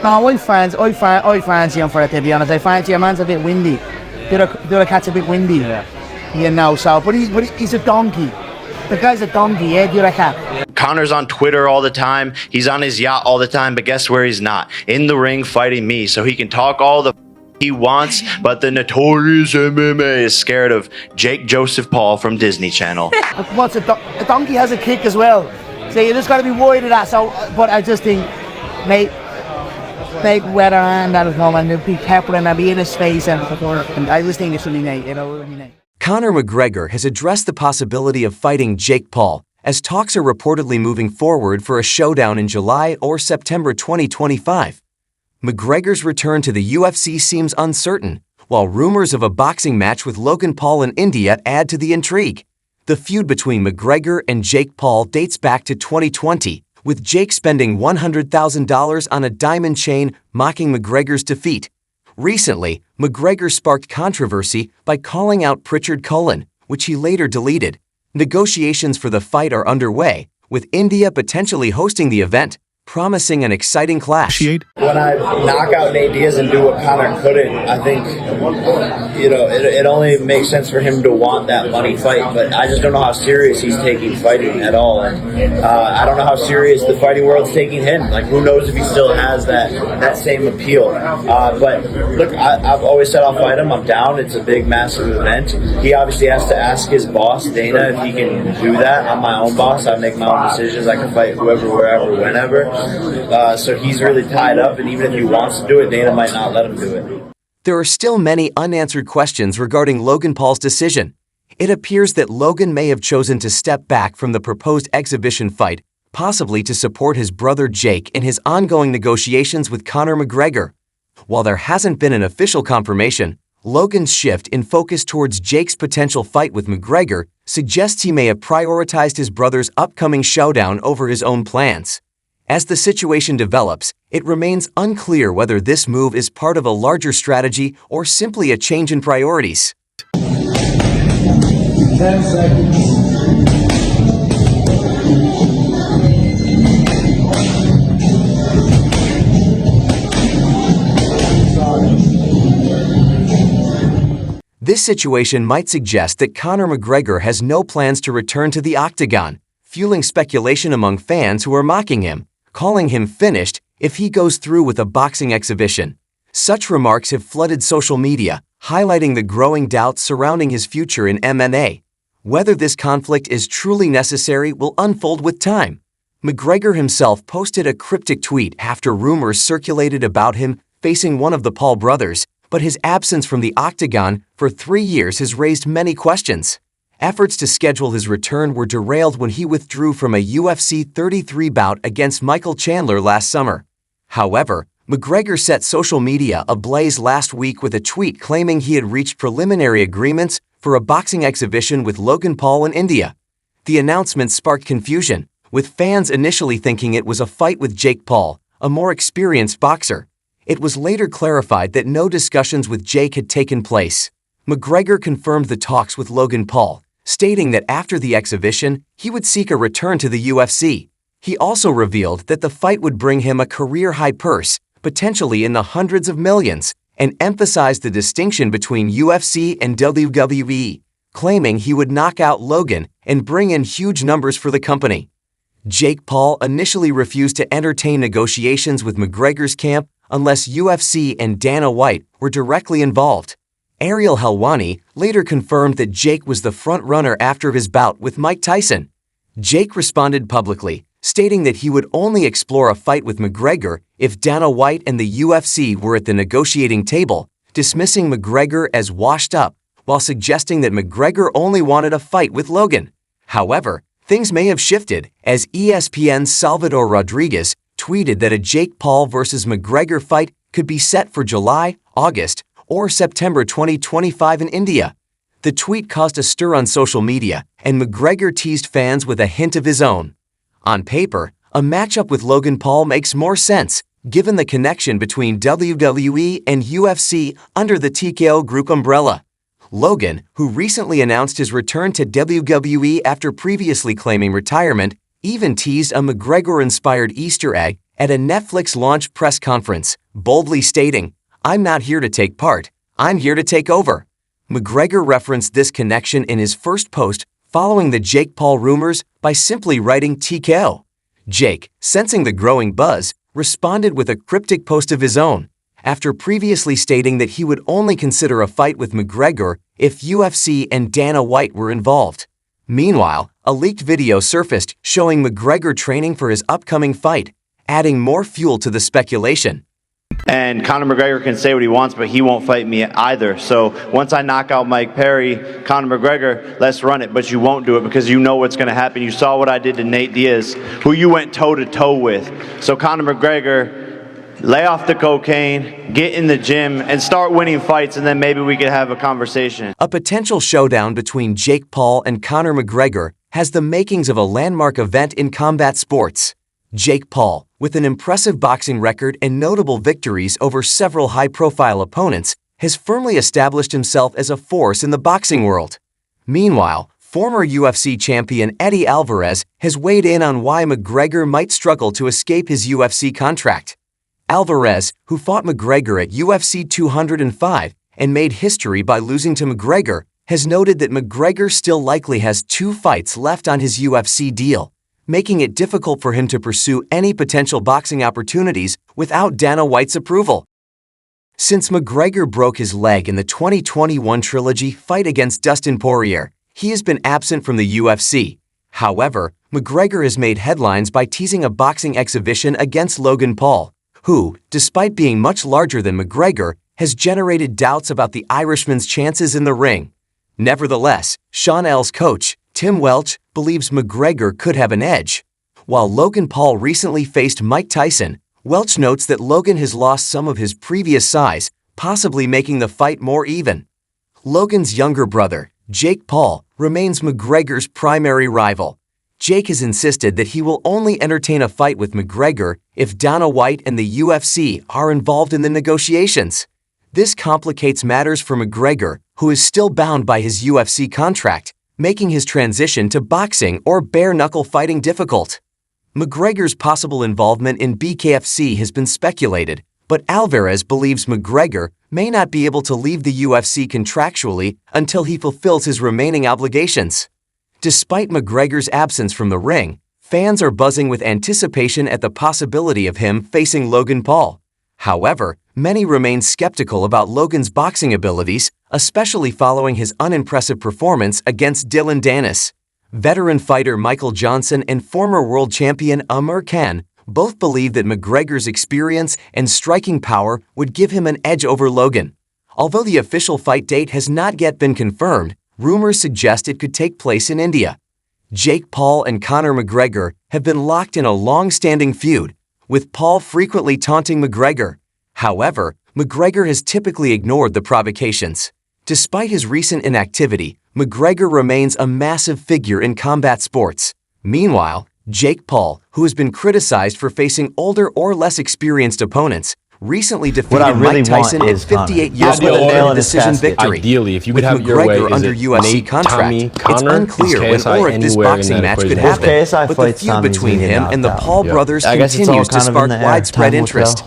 No, I fancy him for it, to be honest. I fancy a man's a bit windy. The other cat's a bit windy. You know, so, but he's a donkey. The guy's a donkey, yeah, the other cat. Conor's on Twitter all the time. He's on his yacht all the time, but guess where he's not? In the ring fighting me, so he can talk all the he wants, but the notorious MMA is scared of Jake Joseph Paul from Disney Channel. What's a donkey has a kick as well. So you just got to be worried of that. So, but I just think, mate, weather and that'll come and they'll be careful and I'll be in his face and I just think it's really nice, you know. Really nice. Conor McGregor has addressed the possibility of fighting Jake Paul, as talks are reportedly moving forward for a showdown in July or September 2025. McGregor's return to the UFC seems uncertain, while rumors of a boxing match with Logan Paul in India add to the intrigue. The feud between McGregor and Jake Paul dates back to 2020, with Jake spending $100,000 on a diamond chain mocking McGregor's defeat. Recently, McGregor sparked controversy by calling out Pritchard Cullen, which he later deleted. Negotiations for the fight are underway, with India potentially hosting the event, promising an exciting clash. When I knock out Nate Diaz and do what Conor couldn't, I think, you know, it only makes sense for him to want that money fight, but I just don't know how serious he's taking fighting at all, and I don't know how serious the fighting world's taking him. Like, who knows if he still has that same appeal. But look, I've always said I'll fight him. I'm down. It's a big, massive event. He obviously has to ask his boss, Dana, if he can do that. I'm my own boss. I make my own decisions. I can fight whoever, wherever, whenever. So he's really tied up, and even if he wants to do it, Dana might not let him do it. There are still many unanswered questions regarding Logan Paul's decision. It appears that Logan may have chosen to step back from the proposed exhibition fight, possibly to support his brother Jake in his ongoing negotiations with Conor McGregor. While there hasn't been an official confirmation, Logan's shift in focus towards Jake's potential fight with McGregor suggests he may have prioritized his brother's upcoming showdown over his own plans. As the situation develops, it remains unclear whether this move is part of a larger strategy or simply a change in priorities. 10 seconds. This situation might suggest that Conor McGregor has no plans to return to the octagon, fueling speculation among fans who are mocking him, calling him finished if he goes through with a boxing exhibition. Such remarks have flooded social media, highlighting the growing doubts surrounding his future in MMA. Whether this conflict is truly necessary will unfold with time. McGregor himself posted a cryptic tweet after rumors circulated about him facing one of the Paul brothers, but his absence from the octagon for 3 years has raised many questions. Efforts to schedule his return were derailed when he withdrew from a UFC 33 bout against Michael Chandler last summer. However, McGregor set social media ablaze last week with a tweet claiming he had reached preliminary agreements for a boxing exhibition with Logan Paul in India. The announcement sparked confusion, with fans initially thinking it was a fight with Jake Paul, a more experienced boxer. It was later clarified that no discussions with Jake had taken place. McGregor confirmed the talks with Logan Paul, stating that after the exhibition, he would seek a return to the UFC. He also revealed that the fight would bring him a career-high purse, potentially in the hundreds of millions, and emphasized the distinction between UFC and WWE, claiming he would knock out Logan and bring in huge numbers for the company. Jake Paul initially refused to entertain negotiations with McGregor's camp unless UFC and Dana White were directly involved. Ariel Helwani later confirmed that Jake was the front-runner after his bout with Mike Tyson. Jake responded publicly, stating that he would only explore a fight with McGregor if Dana White and the UFC were at the negotiating table, dismissing McGregor as washed up, while suggesting that McGregor only wanted a fight with Logan. However, things may have shifted, as ESPN's Salvador Rodriguez tweeted that a Jake Paul versus McGregor fight could be set for July, August, or September 2025 in India. The tweet caused a stir on social media, and McGregor teased fans with a hint of his own. On paper, a matchup with Logan Paul makes more sense, given the connection between WWE and UFC under the TKO Group umbrella. Logan, who recently announced his return to WWE after previously claiming retirement, even teased a McGregor-inspired Easter egg at a Netflix launch press conference, boldly stating, "I'm not here to take part, I'm here to take over." McGregor referenced this connection in his first post following the Jake Paul rumors by simply writing TKO. Jake, sensing the growing buzz, responded with a cryptic post of his own, after previously stating that he would only consider a fight with McGregor if UFC and Dana White were involved. Meanwhile, a leaked video surfaced showing McGregor training for his upcoming fight, adding more fuel to the speculation. And Conor McGregor can say what he wants, but he won't fight me either. So once I knock out Mike Perry, Conor McGregor, let's run it. But you won't do it because you know what's going to happen. You saw what I did to Nate Diaz, who you went toe-to-toe with. So Conor McGregor, lay off the cocaine, get in the gym, and start winning fights, and then maybe we could have a conversation. A potential showdown between Jake Paul and Conor McGregor has the makings of a landmark event in combat sports. Jake Paul, with an impressive boxing record and notable victories over several high-profile opponents, has firmly established himself as a force in the boxing world. Meanwhile, former UFC champion Eddie Alvarez has weighed in on why McGregor might struggle to escape his UFC contract. Alvarez, who fought McGregor at UFC 205 and made history by losing to McGregor, has noted that McGregor still likely has 2 fights left on his UFC deal, making it difficult for him to pursue any potential boxing opportunities without Dana White's approval. Since McGregor broke his leg in the 2021 trilogy fight against Dustin Poirier, he has been absent from the UFC. However, McGregor has made headlines by teasing a boxing exhibition against Logan Paul, who, despite being much larger than McGregor, has generated doubts about the Irishman's chances in the ring. Nevertheless, Sean L's coach, Tim Welch, believes McGregor could have an edge. While Logan Paul recently faced Mike Tyson, Welch notes that Logan has lost some of his previous size, possibly making the fight more even. Logan's younger brother, Jake Paul, remains McGregor's primary rival. Jake has insisted that he will only entertain a fight with McGregor if Dana White and the UFC are involved in the negotiations. This complicates matters for McGregor, who is still bound by his UFC contract, making his transition to boxing or bare-knuckle fighting difficult. McGregor's possible involvement in BKFC has been speculated, but Alvarez believes McGregor may not be able to leave the UFC contractually until he fulfills his remaining obligations. Despite McGregor's absence from the ring, fans are buzzing with anticipation at the possibility of him facing Logan Paul. However, many remain skeptical about Logan's boxing abilities, especially following his unimpressive performance against Dylan Dennis. Veteran fighter Michael Johnson and former world champion Amir Khan both believe that McGregor's experience and striking power would give him an edge over Logan. Although the official fight date has not yet been confirmed, rumors suggest it could take place in India. Jake Paul and Conor McGregor have been locked in a long-standing feud, with Paul frequently taunting McGregor. However, McGregor has typically ignored the provocations. Despite his recent inactivity, McGregor remains a massive figure in combat sports. Meanwhile, Jake Paul, who has been criticized for facing older or less experienced opponents, recently defeated Mike Tyson in 58 years with a nail decision victory. Ideally, if you could With have your way, McGregor is under it UFC Nate, contract, Tommy, it's Conor? unclear Is when KSI or if this anywhere in boxing that match could equation? happen. KSI But the fights feud Tommy's between gonna get him and the knocked out. Paul brothers I guess it's all continues to kind of in spark the air. widespread Time will interest. tell.